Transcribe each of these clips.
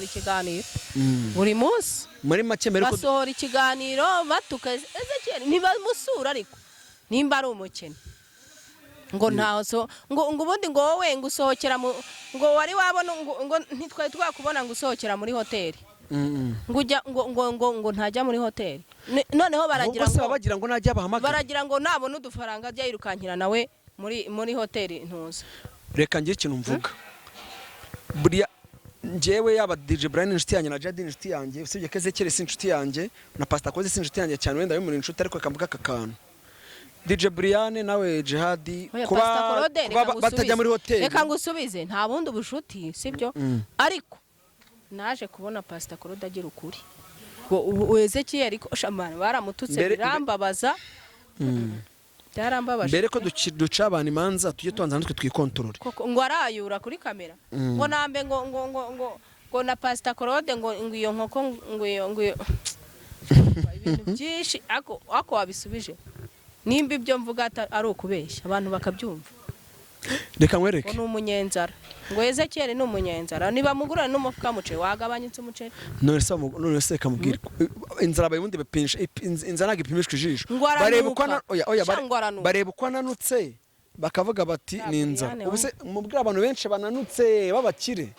ikiganiro buri munsi muri make mbere ko basohora ikiganiro batuka Ezekiel ntibamusura ariko nimba ari umukene ngo ntaso ngo ubundi ngo wowe ngo usohokera ngo wari wabona ngo ntitwaye twakubona ngo usohokera muri hoteli ngo ujya ngo ntajya muri hoteli noneho baragira ngo najya bahamagara baragira ngo nabona udufaranga ajya yirukankira nawe muri hoteli ntuza reka ngira ikintu mvuga buriya njyewe yaba DJ Brian inshuti yanjye na Jadine inshuti yanjye usibye ko Ezekiel si inshuti yanjye na Pastor Koze si inshuti yanjye cyane wenda muri inshuti ariko kambuga akakantu DJ Brian nawe Jihadi kuba batajya muri hoteli reka ngusubize nta bundi bushuti sibyo ariko naje kubona Pastor Koze agira ukuri ngo Ezekiel ariko shamana baramututse birambabaza mbere ko duca abantu imanza tujye tubanza natwe twikontorore ngo arayura kuri kamera ngo nambe ngo na Pastor Claude ngo iyo nkoko ngo ibintu byinshi ako wabisubije nimba ibyo mvuga ari ukubeshya abantu bakabyumva reka nkwereke ngo n'umunyenzara ngo Ezekiel n'umunyenzara niba mugurana n'umufuka muce wagabanyitse umuce none se kamubwira inzara bayibundi bepinsha inzara nagipimishwe ijisho bareba uko nanutse bakavuga bati ni inzara ubuse mubwira abantu benshi bananutse babakire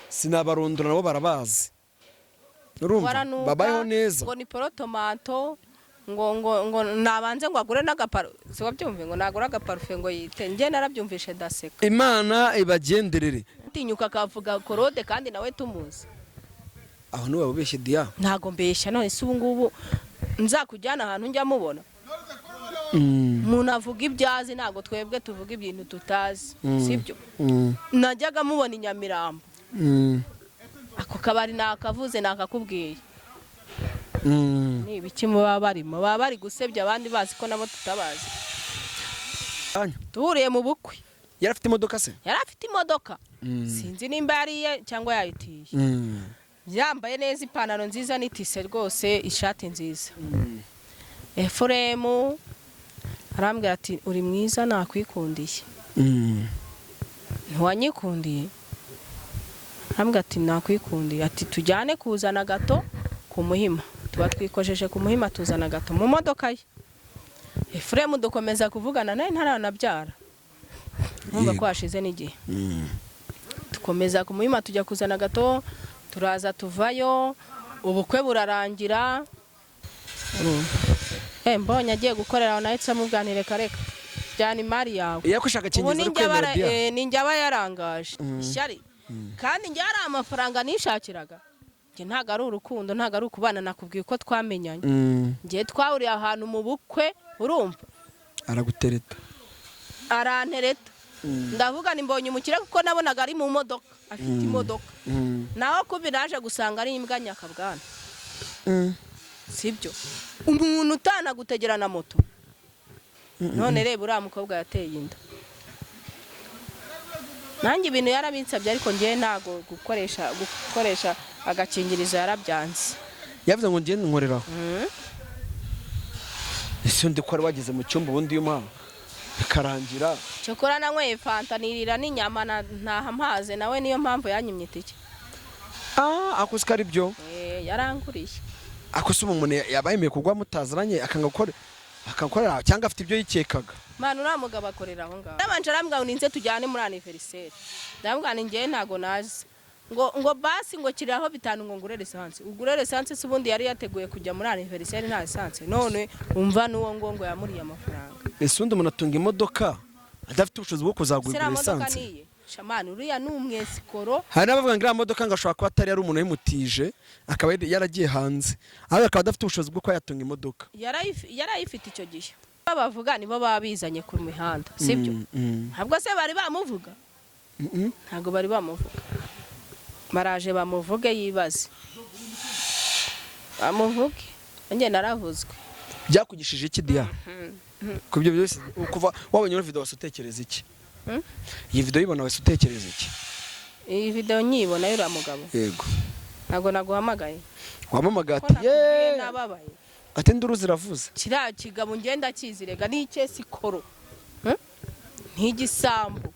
sinabarondora nabo barabazi urumva babayeho neza ngo ni porotomato ngo nabanze ngo agure n'agaparu so babyumve ngo nagura agaparufe ngo yite nge narabyumvishe daseka Imana ibagenderere tinyuka kavuga Claude kandi nawe tumuzi aho niwe wabeshye dia ntago mbeshya none se ubungubu nzakujyana ahantu njya mubona umuntu avuga ibyazi ntago twebwe tuvuga ibintu tutazi sibyo najyaga mubona inyamirambo ako kabari nakavuze nakakubwiye ni ibiki muba bari gusebya abandi bazi ko nabo tutabazi tuhuriye mu bukwe yarafite imodoka se yarafite imodoka sinzi nimba yariye cyangwa yayitiye yambaye neza ipantaro nziza n'itise rwose ishati nziza Efuremu arambwira ati uri mwiza nakwikundiye ntiwanyikundiye arambwira ati nakwikundiye ati tujyane kuzana gato ku Muhima tuba twikojeje ku Muhima tuzana gato mu modoka ye Efuremu dukomeza kuvugana naye ntaranabyara numva ko hashize n'igihe dukomeza ku Muhima tujya kuzana gato turaza tuvayo ubukwe burarangira mbonye agiye gukorera nawe tsamubwanire kareka byani mari yawe yakushaka kingiza rukwemera dia ninjye aba yarangaje ishyari kandi njye ari amafaranga nishakiraga njye ntago ari urukundo ntago ari ukubana nakubwiye uko twamenyanye njye twahuriye ahantu mu bukwe urumva aragutereta arantereta ndavuga ni mbonye umukire kuko nabonaga ari mu modoka afite imodoka naho kubiraje gusanga ari imbwa nyakabwana sibyo umuntu utanagutegera na moto none reba uriya mukobwa yateye inda nanjye ibintu yarabinsabye ariko njye ntago gukoresha agakingirizo yarabyanze yavuze ngo njye nkoreraho ese ndikora wageze mu cyumba ubundi y'umuhanga bikarangira cyokora nanyweye fanta nirira n'inyama ntaha amazi nawe niyo mpamvu yanyimye itike akoze ari byo yaranguriye akose umuntu yabayemeye kugwa mutazaranye akakorera cyangwa afite ibyo yikekaga mana uriya mugabo akorera aho ngaho nabanje arambwira ngo ninze tujyane muri aniveriseri ndambwira ni njyewe ntago nazi ngo basi ngo kiraho bitanu ngo ngure lisansi ugure lisansi se ubundi yari yateguye kujya muri aniveriseri nta lisansi none umva n'uwo ngo yamuriye amafaranga ese undi umuntu atunga imodoka adafite ubushobozi bwo kuzagura lisansi shamani uriya ni umwesikoro hari n'abavuga ngo iriya modoka ngo ashobora kuba atari ari umuntu yimutije akaba yaragiye hanze ariko akaba adafite ubushobozi bwo kuba yatunga imodoka yarayifite icyo gihe bavuga nibo baba bizanye ku mihanda sibyo ntabwo se bari bamuvuga ntabwo bari bamuvuga baraje bamuvuge yibaze bamuvuge njye naravuzwe byakugishije iki dia kubyo byose kuva wabonye video wasutekereza iki iyi video yibona wese utekereza iki iyi video nyibona yura mugabo yego ntago naguhamagaye wamamaga ati nababaye ati nduru ziravuze kira kigabo ngenda kizirega n'icye sikoro ntigisambu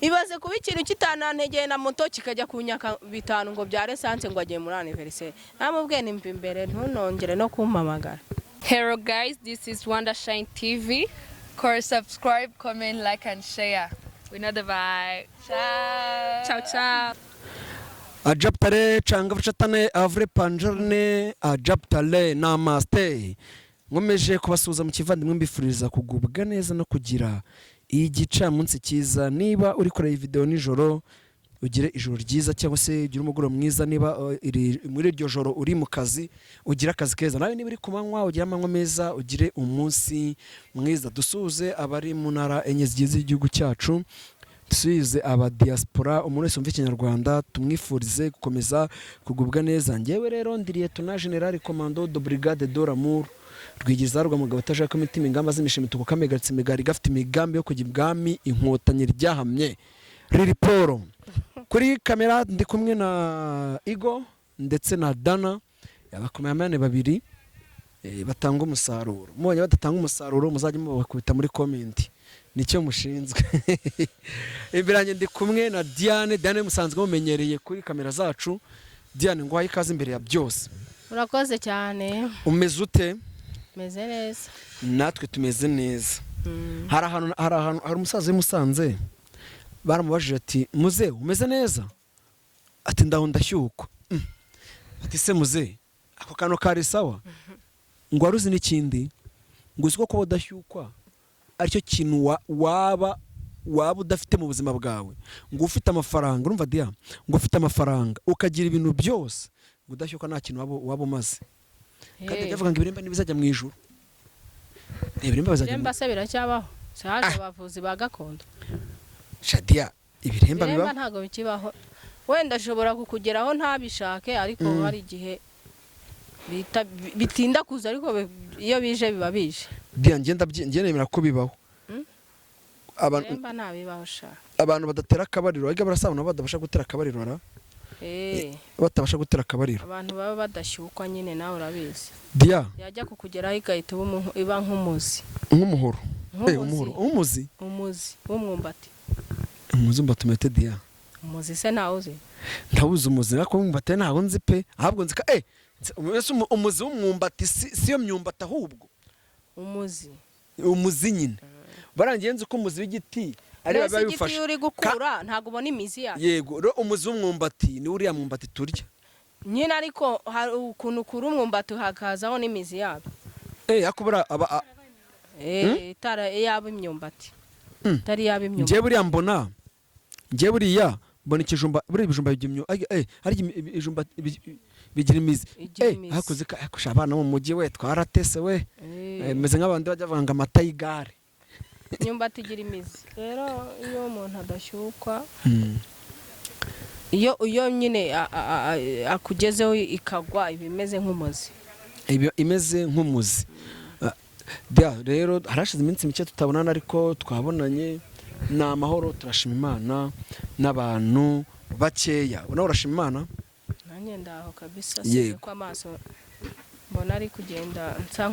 ibaze kuba ikintu kitanantegeye na moto kikajya kunyaka 5 ngo bya essence ngo agiye muri anniversaire namubwiye nimba imbere ntunongere no kumpamagara. Hello guys, this is Wanda Shine TV. Course subscribe, comment, like and share. We know the vibe. Ciao. Ciao ciao. Ajaptare changa vchatane avre panjarne ajaptale namaste. Ngomeje kubasuza mu kivandimwe mbifuriza kugubwa neza no kugira igicamunsi cyiza. Niba uri kureba video nijoro ugire ijoro ryiza cyangwa se ugire umugoroba mwiza. Niba muri iryo joro uri mu kazi ugira akazi keza. Nawe niba uri kumanywa ugira amanywa meza ugire umunsi mwiza. Dusuze abari mu ntara enye zigize igihugu cyacu, dusuze aba diaspora, umuntu wese umva Ikinyarwanda tumwifurize gukomeza kugubwa neza. Ngewe rero ndiriye tuna General Commando de Brigade de l'Amour Rwigiza rwa mugabo utashaka imitima ingamba z'imishimituko kamegatsi migari gafite imigambi yo kujya ibwami inkotanyi ryahamye riri poro. Kuri kamera ndi kumwe na Igo ndetse na Dana, abakomeye babiri batanga umusaruro. Mubonye badatanga umusaruro muzajye mubakubita muri comment, nicyo mushinzwe. Imbere ndi kumwe na Diane musanzwe mumenyereye kuri kamera zacu. Diane ngo ikaze imbere ya byose. Urakoze cyane. Umeze ute? Meze neza. Natwe tumeze neza. Hari umusaza w'Musanze baramubajije ati muze umeze neza? Ati ndaho ndashyuka. Ati se muze ako kano kari sawa? Ngo aruzi n'ikindi ngo uziko ko udashyukwa aricyo kintu waba udafite mu buzima bwawe. Ngo ufite amafaranga, urumva dia, ngo ufite amafaranga ukagira ibintu byose, ngo udashyukwa nta kintu waba umaze. Kandi ndavuga ngo ibiremba nibizajya mu ijuru. Ibiremba bizajya. Ibiremba se biracyabaho. Saje abavuzi ba gakondo. Shadia ibiremba biba ntago bikibaho. Wenda ashobora kukugeraho ntabishake ariko hari igihe bitinda kuza ariko iyo bije biba bije. Dia nemera ko bibaho. Ibiremba ntabibaho sha. Abantu badatera akabariro, ariko barasabana badabasha gutera akabariro ra. Batabasha gutera akabariro. Abantu baba badashyukwa nyine nawe urabizi. Dia yajya kukugeraho igahita iba nk'umuzi. Nk'umuhoro. Umuzi w'umwumbati. Umuzi mbatumete Dia. Umuzi se ntawuzi. Ntawuzi umuzi ariko umwumbati ntaho nzi pe. Ahubwo nzi ka umuzi w'umwumbati siyo myumbati ahubwo. Umuzi nyine. Barangiye nzi ko umuzi w'igiti ari babifasha. Igiti uri gukura ntago ubona imizi yayo. Yego, umuzi w'umwumbati ni uriya mwumbati turya. Nyine ariko hari ukuntu kuri umwumbati hakazaho n'imizi yabo. Akubura itara yaba imyumbati. Tari yaba imyumbati. Ngiye buriya mbona ikijumba, buri ibijumba by'imyo ari ibijumba bigira imizi. Hakoze akusha abana mu mujyi we twaratese we. Meze nk'abandi bajya bavanga amata y'igare. Imyumbati igira imizi. Rero iyo umuntu adashyukwa iyo nyine akugezeho ikagwa ibimeze nk'umuzi. Imeze nk'umuzi. Rero harashize iminsi mike tutabonana ariko twabonanye. Ni amahoro, turashima Imana n'abantu bakeya. Nawe urashima Imana? Nanjye ndaho kabisa ko amaso mbona ari kugenda nsa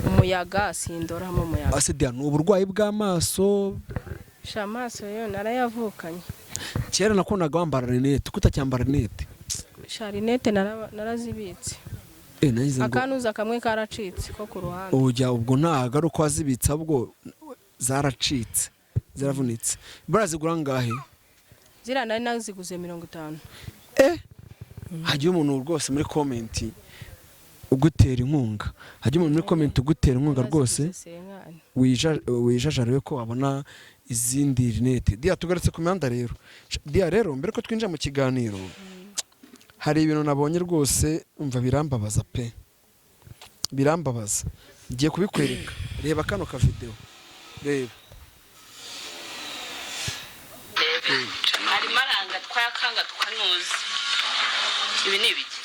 nk'umuyaga sindoramo umuyaga. Ase Dia ni uburwayi bw'amaso. Amaso yo narayavukanye. Kera nakundaga wambara rinete, kutacyambara rinete. Rinete narazibitse. Akanuza kamwe karacitse ko ku ruhande. Ujya ubwo ntago ari uko wazibitse ahubwo zaracitse zaravunitse. Barazigura ngahe? Zira nari naziguze 50. Hagiye umuntu rwose muri comment ugutera inkunga. Hagiye umuntu muri comment ugutera inkunga rwose. Wijajariwe ko wabona izindi rinete. Dia tugarutse ku mihanda rero. Dia rero mbere ko twinjira mu kiganiro hari ibintu nabonye rwose umva birambabaza pe. Birambabaza. Ngiye kubikwereka. Reba kano ka video. Reba. Ari maranga twayakanga tukanuza. Ibi ni ibiki?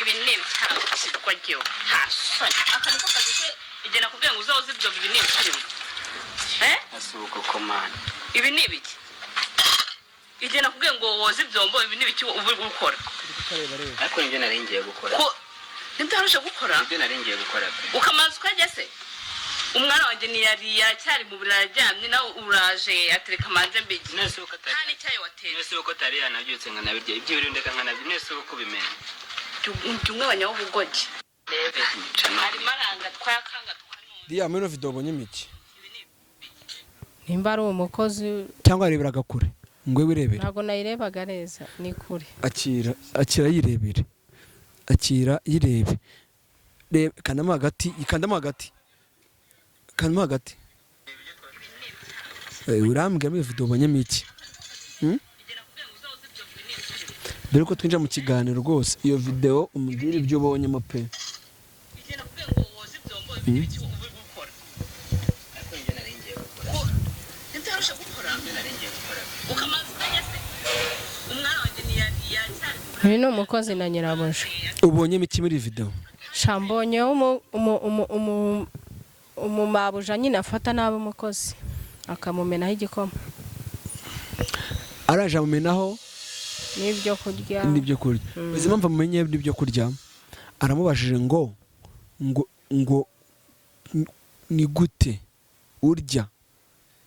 Ibi ni cyangwa cyo. Hasoni. Akaniko kazise igena kubwira ngo uzahoze ibyo ibi ni ibiki? Asuko komana. Ibi ni ibiki? Igena kubwira ngo woze ibyombo ibi ni ibiki ubu gukora? Ariko nje naringiye gukora. Ko ntarusha gukora? Nje naringiye gukora. Ukamaze ukajya se? umwana wanjye ntiyariye cyari mu buriri aryamye nawe uraje atereka manze mbiki nese uko atari nta n'icyayi watetse nese uko atari yanabyutse nkanabirya ibyo biri ndeka nkanabyo nese uko bimenya cyumwe abanyaho ubugoge harimo aranga twayakanga tukanuza Dia muri video ubonye imiki nimba ari umukozi cyangwa areberaga kure ngo wirebere ntago nayirebaga neza ni kure akira yirebere akira yirebe kandamo hagati urambwira muri video ubonye imiki dore ko twinjira mu kiganiro rwose iyo video umubwire ibyo ubonyemo pe uyu ni umukozi na nyirabuja ubonye imiki muri video shambonye umumabuja nyine afata nabi umukozi akamumenaho igikoma araje amumenaho n'ibyo kurya izi mpamvu mumenye n'ibyo kurya aramubajije ngo ni gute urya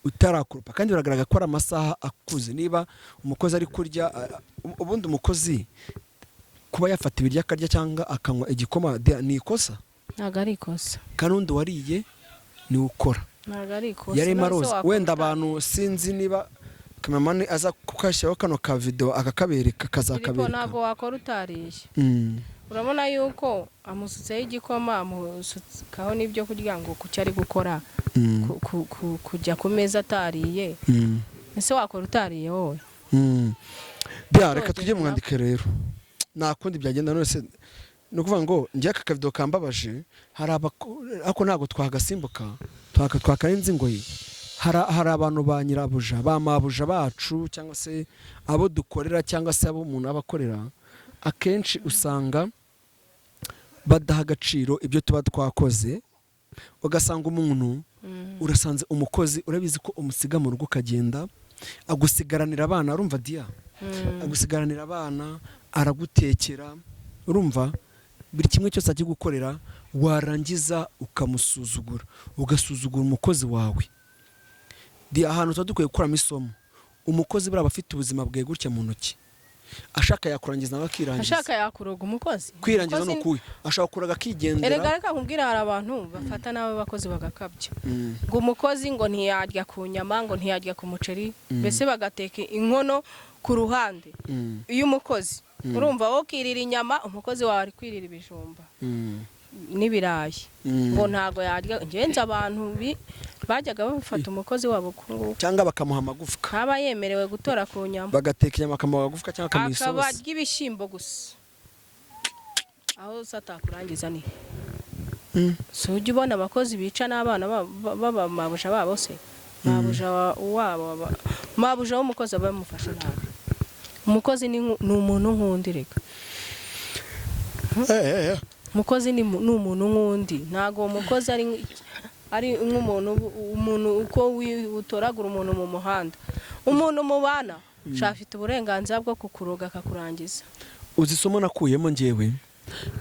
utarakurupa kandi biragaragara ko ari amasaha akuze niba umukozi ari kurya ubundi umukozi kuba yafata ibiryo akarya cyangwa akanywa igikoma ni ikosa ntabwo ari ikosa kandi undi wariye ni ukora ntabwo ari ikosa yari maroze wenda abantu sinzi niba kamamani aza kukashyiraho kano ka video akakabereka kazakabereka ntabwo wakora utariye urabona yuko amusutseho igikoma amusukaho n'ibyo kurya ngo kuki ari gukora kujya ku meza atariye ese wakora utariye wowe reka tujye mwandike rero nta kundi byagenda nose ni ukuvuga ngo njye aka kavido kambabaje hari ako ntabwo twagasimbuka twakarenze ingoyi hari abantu ba nyirabuja ba mabuja bacu cyangwa se abo dukorera cyangwa se abo umuntu aba akorera akenshi usanga badaha agaciro ibyo tuba twakoze ugasanga umuntu urasanze umukozi urabizi ko umusiga mu rugo ukagenda agusigaranira abana urumva Dia agusigaranira abana aragutekera urumva buri kimwe cyose agiye gukorera warangiza ukamusuzugura ugasuzugura umukozi wawe Dia ahantu tudukwiye gukuramo isomo umukozi bari abafite ubuzima bwe gutya mu ntoki ashaka yakurangiza nabakirangiza ashaka yakuroga umukozi kwirangiza no kuyi ashaka kuraga kigendera erega reka kumbwira hari abantu bafata nawe bakozi bagakabya ngo umukozi ngo ntiyarya ku nyama ngo ntiyarya ku muceri bese bagateka inkono ku ruhande iyo umukozi urumva wo kirira inyama umukozi wawe ari kwirira ibijumba n'ibirayi ngo ntago yarya ngenze abantu bajyaga bafata umukozi wabo cyangwa bakamuha amagufwa kaba yemerewe gutora ku nyama bagateka inyama bakamuha amagufwa cyangwa akamuha isosi akaba ry'ibishyimbo gusa aho satakurangiza ni so ujya ubona abakozi bica n'abana baba mabuja babo se mabuja wabo mabuja w'umukozi aba bamufasha nabi umukozi ni umuntu nk'undi reka umukozi ni umuntu nk'undi ntago umukozi ari nk'umuntu uko utoragura umuntu mu muhanda umuntu mubana shafite uburenganzira bwo kukuroga akakurangiza uzi isomo nakuyemo njyewe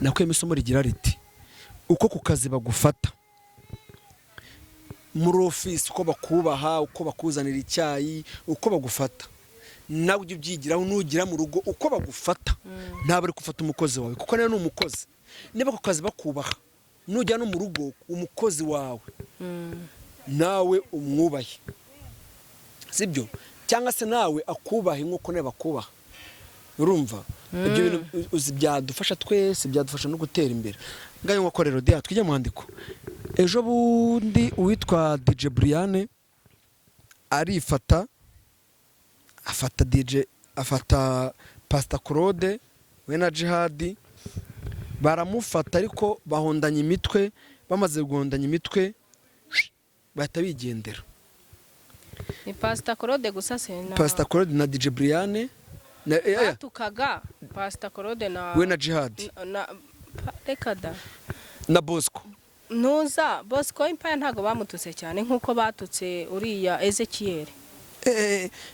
nakuyemo isomo rigira riti uko ku kazi bagufata muri ofisi uko bakubaha uko bakuzanira icyayi uko bagufata nawe ujya ubyigiraho nugira mu rugo uko bagufata ntabwo ari gufata umukozi wawe kuko nawe ni umukozi niba ku kazi bakubaha nujya no mu rugo umukozi wawe nawe umwubahe sibyo cyangwa se nawe akubahe nk'uko nawe bakubaha urumva ibyo bintu byadufasha twese byadufasha no gutera imbere ngayo nk'uko rero Dia twijya mu mwandiko ejo bundi uwitwa DJ Brian arifata afata DJ afata Pastor Claude we na Jihad baramufata ariko bahondanya imitwe bamaze guhondanya imitwe bahita bigendera ni Pastor Claude gusa sena Pastor Claude na DJ Brian tukaga Pastor Claude na we na Jihad na rekada na Bosco nuza Bosco impaya ntago bamututse cyane nkuko batutse uriya Ezekiel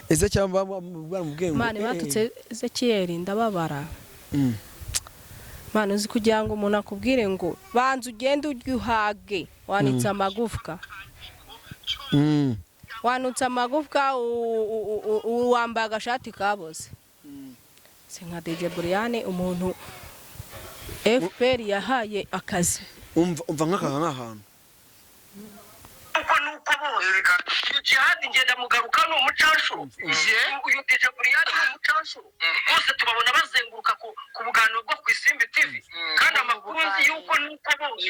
Ezekiel baramubwiye mane batutse Ezekiel ndababara Mano uzi kugira ngo umuntu akubwire ngo banza ugende uryuhage wanitse amagufwa wanutse amagufwa wambaye agashati kaboze si nka DJ Brian umuntu FPR yahaye akazi umva nk'ahantu uko nuko bose jihadi ngenda mugaruka no umucanshuro uyu DJ Brian no umucanshuro bose tubabona bazenguruka ku buganiro bwo kwisimbi TV kandi amakuru nzi yuko nuko bose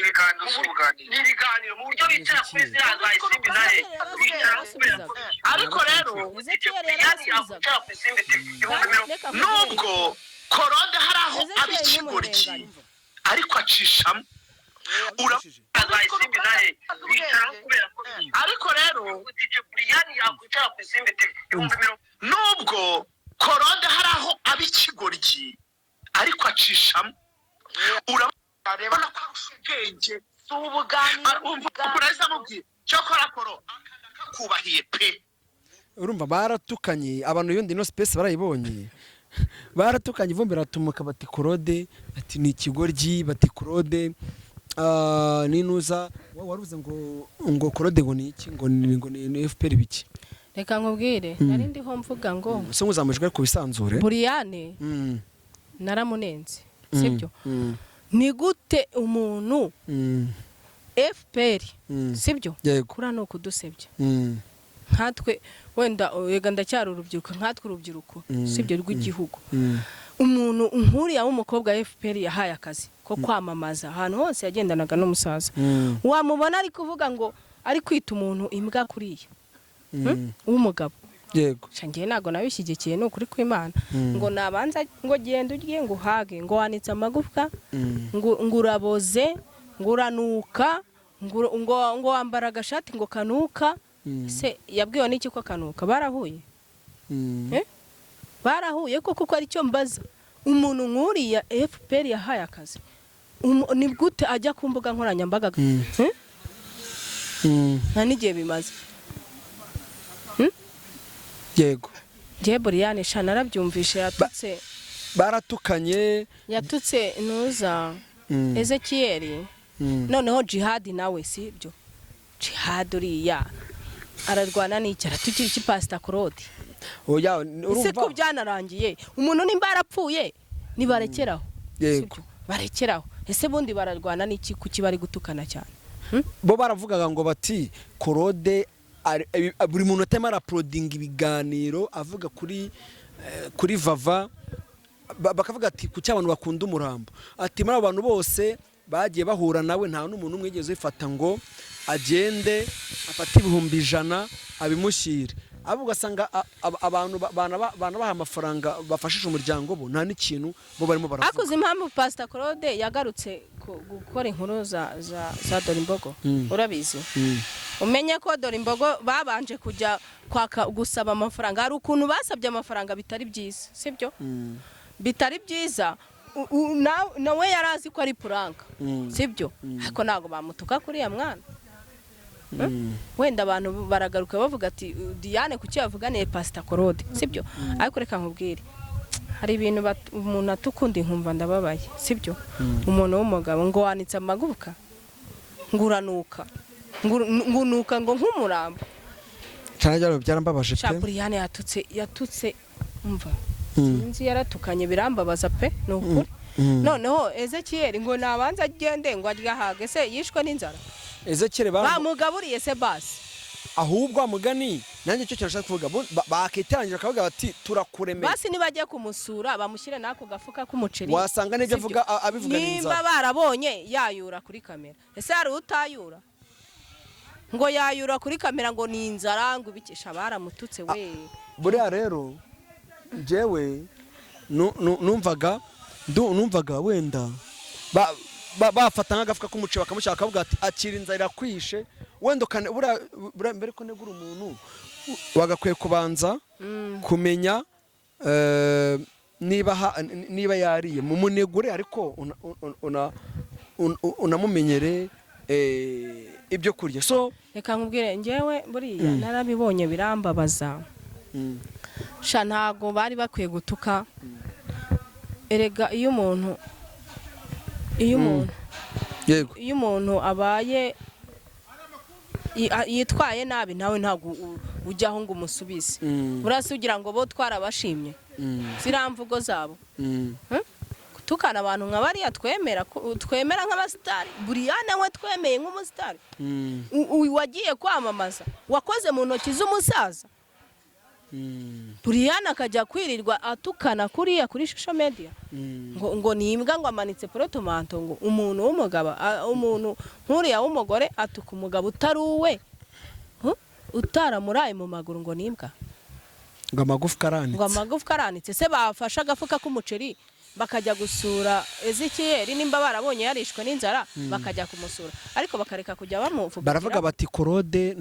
ibiganiro mu buryo bicara kuri ziraza isimbi naye ariko rero DJ Brian yavuga ku isimbi TV nubwo korode haraho abikigoryi ariko acishamo ariko rero DJ Brian yakwicara ku isimbi TV nubwo korode haraho abikigoryi ariko acishamo urabona ko ubwenge urahise amubwira cyokora koro kubahiye pe urumva baratukanye abantu yundi no space barayibonye baratukanye ivumbi ratumuka bati korode ati ni ikigoryi bati korode ninuza waruvuze ngo korode ngo ni iki ngo ni FPR biki reka nkubwire nari ndiho mvuga ngo so nguzamujwe ku bisanzure Brian naramunenze sibyo ni gute umuntu FPR sibyo kura no kudusebya nkatwe wenda yega ndacyari urubyiruko nkatwe urubyiruko sibyo rw'igihugu umuntu nkuriya w'umukobwa FPR yahaye akazi ko kwamamaza ahantu hose yagendanaga n'umusaza wamubona ari kuvuga ngo ari kwita umuntu imbwa kuriya w'umugabo yego ngiye nago nabishyigikiye no kuri kw'Imana ngo nabanza ngo genda urye ngo hage ngo wanitse amagufwa ngo uraboze ngo uranuka ngo wambara agashati ngo kanuka se yabwiwe n'iki ko kanuka barahuye barahuye kuko ari cyo mbaza umuntu nkuriya FPR yahaye akazi ni gute ajya ku mbuga nkoranyambaga nta n'igihe bimaze yego DJ Brian sha narabyumvishe yatutse baratukanye yatutse nuza Ezekiel noneho Jihad nawe sibyo Jihad uriya ararwana n'iki aratukira iki Pastor Claude oya urumva se ko byanarangiye umuntu nimba arapfuye nibarekeraho yego barekeraho ese bundi bararwana n'iki kuki bari gutukana cyane bo baravugaga ngo bati Claude buri muntu atema uploading ibiganiro avuga kuri Vava bakavuga ati ku cy'abantu bakunda umurambo ati muri abantu bose bagiye bahura nawe nta n'umuntu umwe yigeze ifata ngo agende afata 100,000 abimushyire abo ugasanga abantu baha amafaranga bafashije umuryango bo nta n'ikintu bo barimo baravuga akuze impamvu Pastor Claude yagarutse gukora inkuru za Dorimbogo urabizi umenye ko Dorimbogo babanje kujya gusaba amafaranga hari ukuntu basabye amafaranga bitari byiza sibyo bitari byiza nawe yarazi ko ari puranka sibyo ariko nago bamutuka kuri ya mwana wenda abantu baragaruka bavuga ati Diane kuki yavuganiye Pastor Claude sibyo ariko reka nkubwire hari ibintu umuntu atukunda inkumva ndababaye sibyo umuntu w'umugabo ngo wanitse amagufwa nguranuka ngunuka ngo nk'umurambo cyane byarambabaje pe Brian yatutse umva sinzi yaratukanye birambabaza pe nuko noneho Ezekiel ngo nabanza agende ngo aryahage se yishwe n'inzara Ezekiel bamugaburiye se basi ahubwo amugani nanjye cyo cyashaka kuvuga bakiterangira akavuga bati turakuremeye basi nibajye kumusura bamushyire nako gafuka k'umuceri wasanga n'ibyo avuga abivuga n'inzara nimba barabonye yayura kuri kamera ese hari utayura ngo yayura kuri kamera ngo ni inzara ngo ibikisha baramututse we buriya rero jewe numvaga wenda bafata nk'agafuka k'umuceri bakamushyira bakavuga ati akira inzara irakwishe wenda buriya mbere ko negura umuntu wagakwiye kubanza kumenya niba yariye mu munegure ariko unamumenyere ibyo kurya so reka nkubwire njyewe buriya narabibonye birambabaza sha ntago bari bakwiye gutuka erega iyo umuntu abaye yitwaye nabi nawe ntabwo ujyaho ngo umusubize urase ugira ngo bo twarabashimye ziriya mvugo zabo gutukana abantu nka bariya twemera nk'abasitari Buriyane we twemeye nk'umusitari wagiye kwamamaza wakoze mu ntoki z'umusaza Buriyane akajya kwirirwa atukana kuriya kuri social media ngo nimbwa ngo amanitse porotomanto ngo umuntu w'umugabo umuntu nk'uriya w'umugore atuka umugabo utari uwe utaramuraye mu maguru ngo nimbwa ngo amagufwa aranitse se bafashe agafuka k'umuceri bakajya gusura Ezekiyeli nimba barabonye yarishwe n'inzara bakajya kumusura ariko bakareka kujya bamuvuga baravuga bati Claude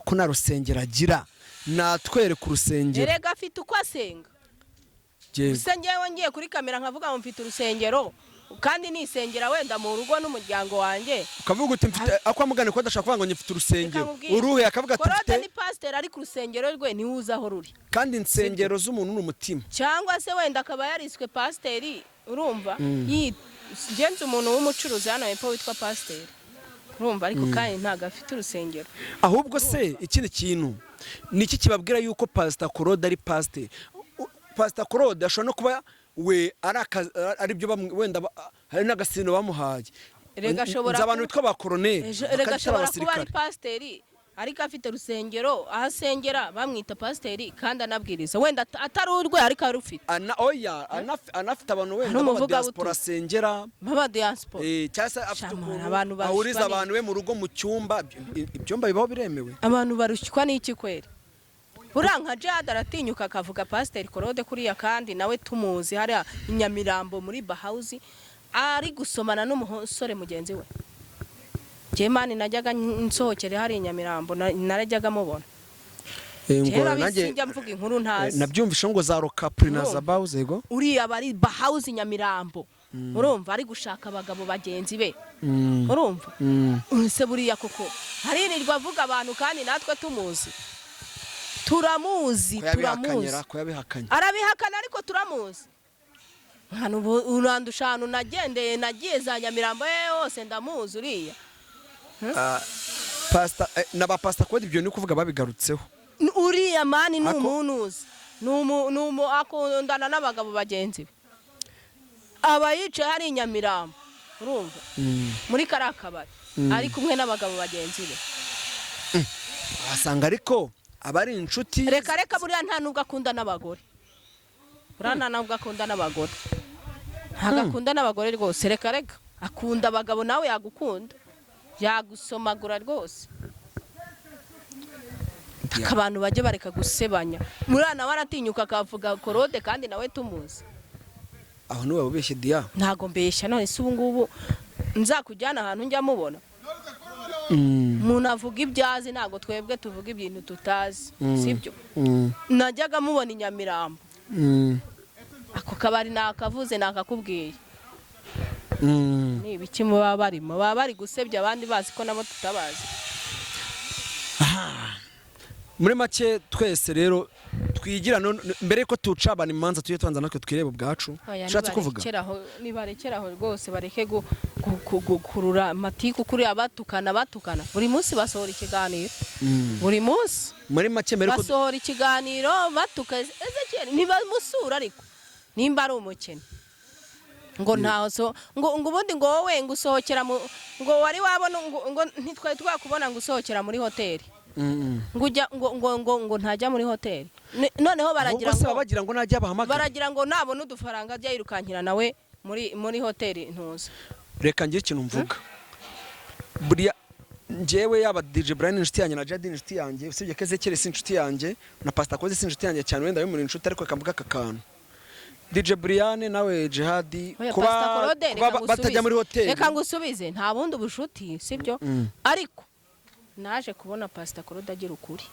ko na rusengero agira natwereka urusengero erega afite uko asenga urusengero ngiye kuri kamera nkavuga ngo mfite urusengero kandi nisengera wenda mu rugo n'umuryango wanjye ukavuga uti mfite akwamugane ko adashaka kuvuga ngo mfite urusengero uruhe akavuga ati Claude ni pastor ari ku rusengero rwe ni uza aho ruri kandi insengero z'umuntu n'umutima cyangwa se wenda akaba yariswe pasiteri urumva genze umuntu w'umucuruzi hano hepfo witwa pasiteri urumva ariko kandi ntago afite urusengero ahubwo se ikindi kintu niki kibabwira yuko Pastor Claude ari pasiteri Pastor Claude ashobora no kuba we ari byo wenda hari n'agasino bamuhaye rega ashobora abantu bitwa ba colonel rega ashobora kuba ari pasiteri ariko afite urusengero aho asengera bamwita pasiteri kandi anabwiriza wenda atari urwe ariko arufite anafite abantu wenda baba diaspora asengera baba diaspora cyangwa se afite ukuntu ahuriza abantu be mu rugo mu cyumba ibyumba bibaho biremewe abantu barushywa n'iki kweri Buranka Jade aratinyuka akavuga Pastor Claude kuriya kandi nawe tumuzi hari Inyamirambo muri Bahauzi ari gusomana n'umusore mugenzi we Jemani najyaga nsohokere hari Inyamirambo narajyaga mubona Ngora nanjye njya mvuga inkuru ntazi nabyumvishe ngo za Rokapri na za Bahauzi uriya bari Bahauzi Inyamirambo urumva ari gushaka abagabo bagenzi be urumva se buriya koko haririrwa avuga abantu kandi natwe tumuzi turamuzi arabihakana ariko turamuzi hano urandushanu nagiye za Nyamirambo hose ndamuzi uriya n'aba Pastor Claude ibyo ni kuvuga babigarutseho uriya mani ni umuntu uzi ni akundana n'abagabo bagenzi be aba yicaye hari Nyamirambo urumva muri kariya kabari ari kumwe n'abagabo bagenzi be wasanga ariko abari inshuti reka buriya nta nubwo akunda n'abagore ntagakunda n'abagore rwose reka akunda abagabo nawe yagukunda yagusomagura rwose abantu bajye bareka gusebanya murana waratinyuka akavuga Claude kandi nawe tumuzi aho niwe ubeshye dia ntago mbeshya none se ubu ngubu nzakujyana ahantu njya mubona umuntu avuga ibyazi ntabwo twebwe tuvuga ibintu tutazi sibyo najyaga mubona Inyamirambo ako kabari nakavuze nakakubwiye ni ibiki baba barimo baba bari gusebya abandi bazi ko nabo tutabazi muri make twese rero twigira mbere ko tucabana imanza tujye tubanza natwe twirebe ubwacu ushatse kuvuga nibarekeraho rwose bareke gukurura amatiku kuri abatukana buri munsi basohora ikiganiro buri munsi muri make mbere ko basohora ikiganiro batuka Ezekiyeli ntibamusura ariko nimba ari umukene ngo ntazo ngo ubundi ngo wowe ngo usohokera ngo wari wabona ngo ntitwaye twakubona ngo usohokera muri hoteli ngo ntajya muri hoteli noneho baragira ngo najya bahamagara baragira ngo nabona udufaranga ajya yirukankira nawe muri hoteli ntuza reka ngire ikintu mvuga buriya njyewe yaba DJ Brian inshuti yanjye na Jade inshuti yanjye usibye ko Ezekiyeli si inshuti yanjye na Pastor Claude si inshuti yanjye cyane wenda muri inshuti ariko akamvuga akakantu DJ Brian nawe Jihadi kuba batajya muri hoteli reka ngusubize nta bundi ubushuti sibyo ariko naje kubona Pastor Claude agira ukuri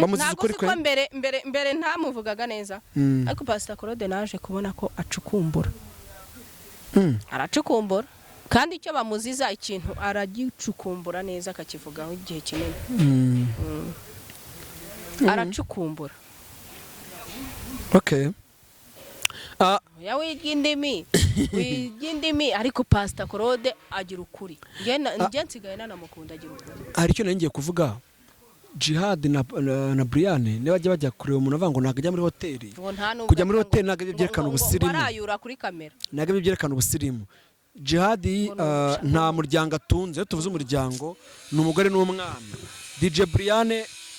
bamuzize ukuri kwe mbere ntamuvugaga neza ariko Pastor Claude naje kubona ko acukumbura aracukumbura kandi icyo bamuziza ikintu aragicukumbura neza akakivugaho igihe kinini aracukumbura okay ya wiga indimi w'indimi ariko Pastor Claude agira ukuri njye nsigaye nanamukunda agira ukuri. Hari icyo ngiye kuvuga Jihad na Brian ne bajya kureba umuntu avuga ngo nagajya muri hoteli kujya muri hoteli nagabye byerekana ubusirimu barayura kuri kamera nagabye byerekana ubusirimu. Jihad nta muryango atunze, tuvuze umuryango ni umugore n'umwana. DJ Brian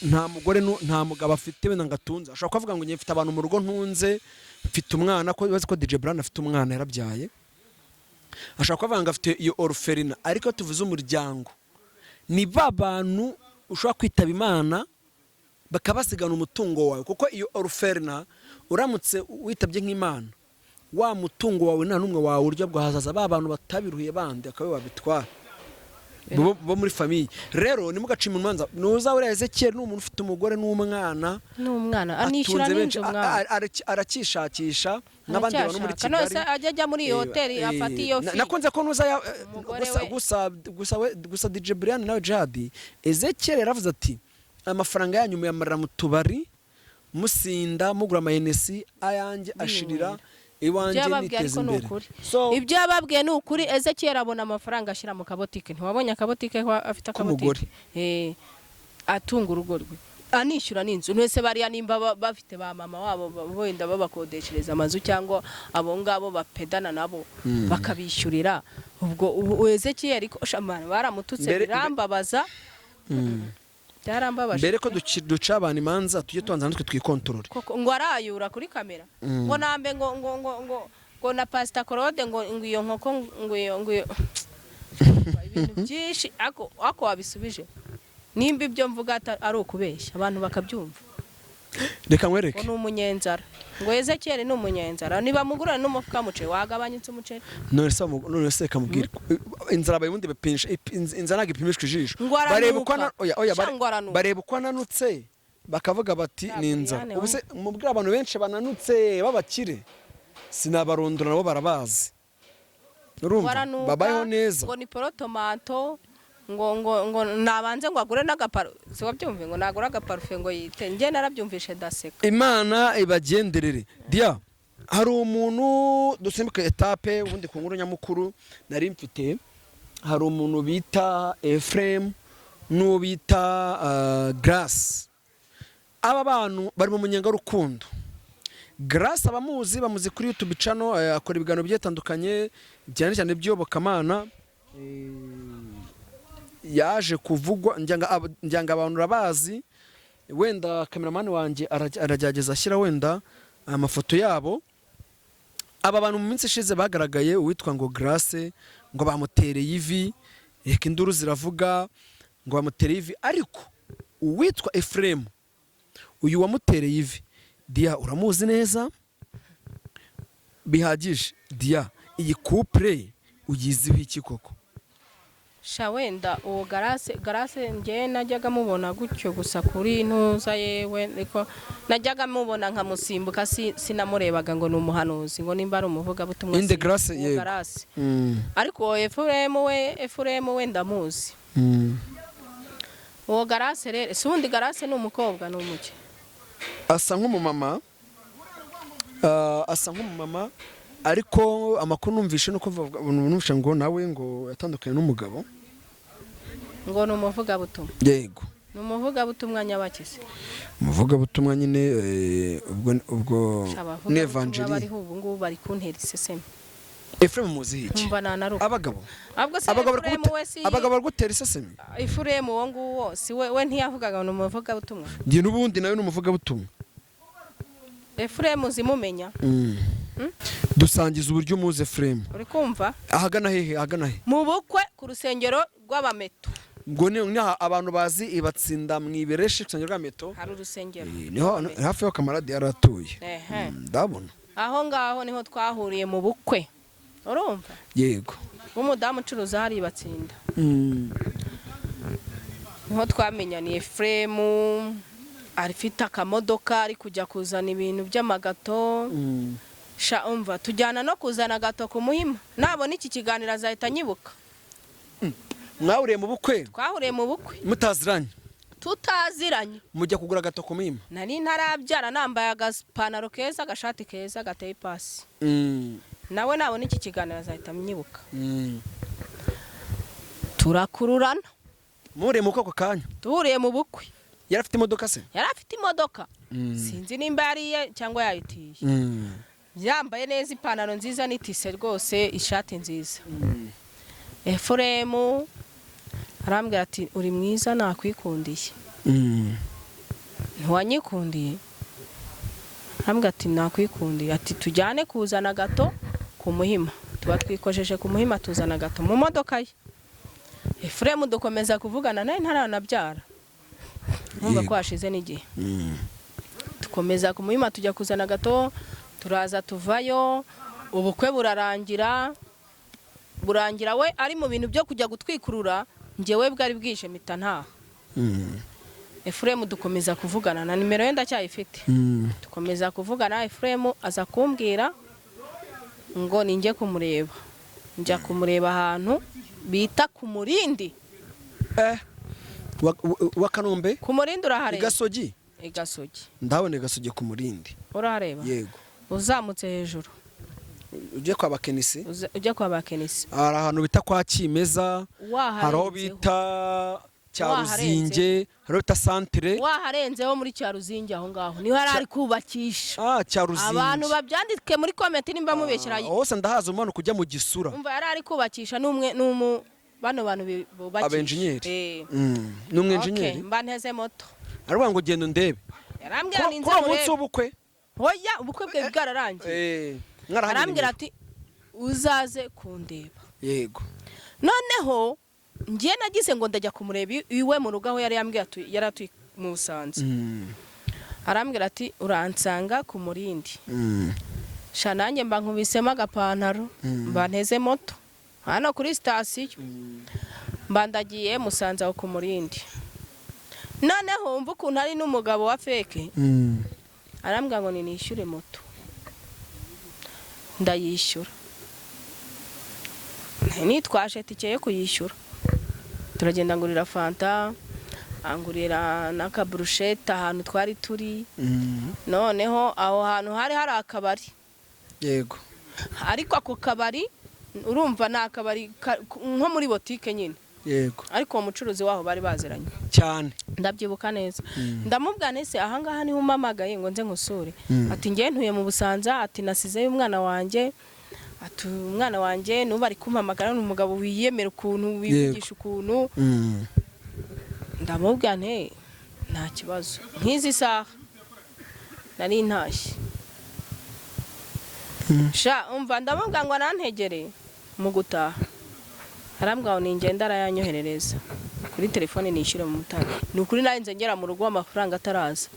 nta mugore nta mugabo afite wenda ngatunze, ashobora kuvuga ngo nyefite abantu mu rugo ntunze mfite umwana, ko bazi ko DJ Brian afite umwana yarabyaye, ashobora kuvuga ngo afite iyo orphelina. Ariko tuvuze umuryango ni babantu ushobora kwitaba Imana bakabasigana umutungo wawe, kuko iyo orphelina uramutse witabye nk'Imana wa mutungo wawe nta numwe wawe uryo bwahazaza babantu batabiruhiye bandi akabe babitwara bo muri famille. Rero ni mugaca mu manza nuza uri Ezekiel n'umuntu ufite umugore n'umwana anishyura n'inzu arakishakisha n'abandi bantu muri Kigali kanose ajya muri iyo hoteli afata iyo fi. Nakunze ko nuza gusa DJ Brian nawe Jihad Ezekiel yaravuze ati amafaranga yanyu muyamarira mu tubari musinda mugura amayenesi ayanjye ashirira iwanje niteze imbere. Ibyo yababwiye ni ukuri. Ezekiel abona amafaranga ashira mu kabotike. Ntiwabonye akabotike ko afite akabotike atunga urugo rwe anishyura n'inzu. Nwese bariya nimba bafite ba mama wabo wenda babakodeshereza amazu cyangwa abo ngabo bapedana nabo bakabishyurira. Ubwo Ezekiel ariko shamana baramututse birambabaza byarambabaje. Mbere ko duca abantu imanza tujye tubanza natwe twikontorore ngo arayura kuri kamera ngo nambe ngo na Pastor Claude ngo iyo nkoko ngo ibintu byinshi ako wabisubije nimba ibyo mvuga ari ukubeshya abantu bakabyumva. Reka nkwereke ngo n'umunyenzara ngo Ezekiel ni umunyenzara niba mugurana n'umufuka muceri wagabanyitse umuceri none se kamubwira inzara bayibundi bepinsha inzara nagipimishwe ijisho bareba uko ananutse bakavuga bati ni inzara. Ubuse mubwira abantu benshi bananutse babakire sinabarondora nabo barabazi urumva babayeho neza ngo ni porotomato ngo nabanze ngo agure n'agaparu si wabyumve ngo nagura agaparufe ngo yite nge narabyumvishe daseka. Imana ibagenderere. Dia hari umuntu dusimbuka etape ubundi ku nkuru nyamukuru nari mfite, hari umuntu bita Ephraim n'uwo bita Grace. Aba bantu bari mu munyenga rukundo. Grace abamuzi bamuzi kuri YouTube channel akora ibiganiro byetandukanye cyane cyane by'Iyobokamana. Yaje kuvugwa njyanga abantu rabazi wenda cameraman wanje arajyageza ashyira wenda amafoto yabo. Aba bantu mu minsi ishize bagaragaye uwitwa ngo Grace ngo bamutereye ivi, reka induru ziravuga ngo bamutereye ivi, ariko uwitwa Ephraim uyu wamutereye ivi Dia uramuzi neza bihagije. Dia iyi couple uyiziho iki koko? Sha wenda uwo Grace nge najyaga mubona gutyo gusa kuri ntuza yewe niko najyaga mubona nka musimbuka sinamurebaga ngo numuhanuzi ngo nimba ari umuvuga butumwa inde Grace ye ariko Ephraim we ndamuzi. Uwo Grace rero sundi Grace ni umukobwa n'umuke asa nk'umumama ariko amakuru numvishe nuko numvishe ngo nawe ngo yatandukanye n'umugabo ngo numuvuga butumwa. Yego numuvuga butumwa nyabakize umuvuga butumwa nyine ubwo ne evangeli bari ubu ngubu bari kuntera iseseme. Ephraim muzi iki abagabo bari gutera iseseme. Ephraim wo nguwo si we ntiyavugaga numuvuga butumwa ngiye nubundi nawe numuvuga butumwa. Ephraim zimumenya dusangiza uburyo muze Ephraim uri kumva ahagana he mu bukwe ku rusengero rw'abameto ngo ni abantu bazi ibatsinda mwibereshe rusengero rw'abameto hari urusengero niho hafi yo kamarade yaratuye ndabona aho ngaho niho twahuriye mu bukwe urumva. Yego umudamu ucuruza hari ibatsinda niho twamenyaniye. Ephraim arifite akamodoka ari kujya kuzana ibintu by'amagato sha umva tujyana no kuzana gato ku Muhima nabona iki kiganiro azahita nyibuka. Mwahuriye mu bukwe? Twahuriye mu bukwe mutaziranye. Tutaziranye mujya kugura gato ku Muhima? Nari ntarabyara nambaye agapantaro keza agashati keza gateye pasi nawe nabona iki kiganiro azahita amyibuka. Turakururana mure mu koko kanya tuhuriye mu bukwe. yari afite imodoka se? Yari afite imodoka sinzi nimba yariye cyangwa yayitiye. Yambaye neza ipantaro nziza n'itise rwose, ishati nziza. Efuremu arambwira ati uri mwiza nakwikundiye. Ntiwanyikundiye? Arambwira ati nakwikundiye, ati tujyane kuzana gato ku Muhima. Tuba twikojeje ku Muhima tuzana gato mu modoka ye. Efuremu dukomeza kuvugana naye ntaranabyara. Numva ko hashize n'igihe. Tukomeza ku Muhima tujya kuzana gato, turaza tuvayo, ubukwe burarangira. Burangira we ari mu bintu byo kujya gutwikurura, njyewe bwari bwije mpita ntaha. Efuremu dukomeza kuvugana na nimero ye ndacyayifite. Dukomeza kuvugana, Efuremu aza kumbwira ngo ninjye kumureba. Njya kumureba ahantu bita ku Murindi. Wa Kanombe? Ku Murindi urahareba? Igasogi? Igasogi. Ndabona Igasogi ku Murindi. Urahareba? Yego. Uzamutse hejuru. Ujye kwa Bakenisi? Ujye kwa Bakenisi. Hari ahantu bita kwa Kimeza, hari aho bita Cyaruzinge, hari bita Centre. Waharenzeho muri Cyaruzinge aho ngaho. Niho ari kubakisha. Cyaruzinge. Abantu babyandike muri comment nimba mubeshyira. Hose ndahaza umwana kujya mu Gisura. Umva ari kubakisha n'umwe bano bantu bubakisha. Abengineer. N'umwe engineer. Okay, mba nteze moto. Arwa ngo genda ndebe. Yarambwira ninze muri umunsi w'ubukwe. Hoya ubukwe bwe bwararangiye. Arambwira ati uzaze kundeba. Yego. Noneho ngiye nagize ngo ndajya kumureba iwe mu rugo aho yari yambwiye ati yaratuye mu Busanza. Arambwira ati uransanga ku Murindi. Sha nanjye mba nkubisemo agapantaro, mba nteze moto hano kuri station. Mba ndagiye Musanza ku Murindi. Noneho umva ukuntu ari n'umugabo wa feke. Arambwira ngo nishyure moto. Ndayishyura. Nitwaje tike yo kuyishyura. Turagenda ngurira fanta, angurira n'aka brushette ahantu twari turi. Noneho aho hantu hari akabari. Yego. Ariko ako kabari urumva na akabari nko muri botike nyine. Yego. Ariko umucuruzi waho bari baziranye cyane. Ndabyibuka neza. Ndamubwa nese aha ngaha niho umamagaye ngo nze nkusure. Ati ngiye ntuye mu Busanza, ati nasize umwana wanjye. Ati umwana wanjye nuba ari kumpamagara n'umugabo wiyemera ukuntu wivugisha ukuntu. Ndamubwa nta kibazo. Nkizi saha nari ntashye. Sha umva ndamubwa ngo nantegere mu gutaha. Arambwa ngo ningenda arayanyoherereza kuri telefone nishyura mu motari. Ni ukuri narinze ngera mu rugo amafaranga ataraza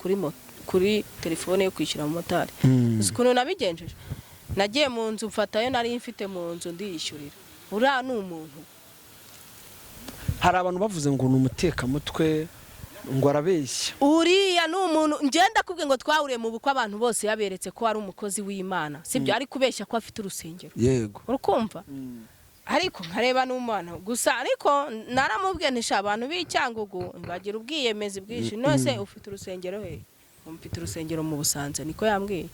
kuri telefone yo kwishyura mu motari. Ukuntu nabigenjeje. Nagiye mu nzu mfatayo nari mfite mu nzu ndiyishyurira. Uriya ni umuntu. Hari abantu bavuze ngo ni umutekamutwe ngo arabeshya. Uriya ni umuntu ngenda kubwe ngo twahuriye mu bukwe abantu bose yaberetse ko ari umukozi w'Imana. Sibyo ari kubeshya ko afite urusengero. Yego. Urukumva? Ariko nkareba n'umwana gusa ariko naramubwiye ntisha abantu b'Icyangugu bagira ubwiyemezi bwinshi. Nose ufite urusengero he? Mfite urusengero mu Busanza niko yambwiye.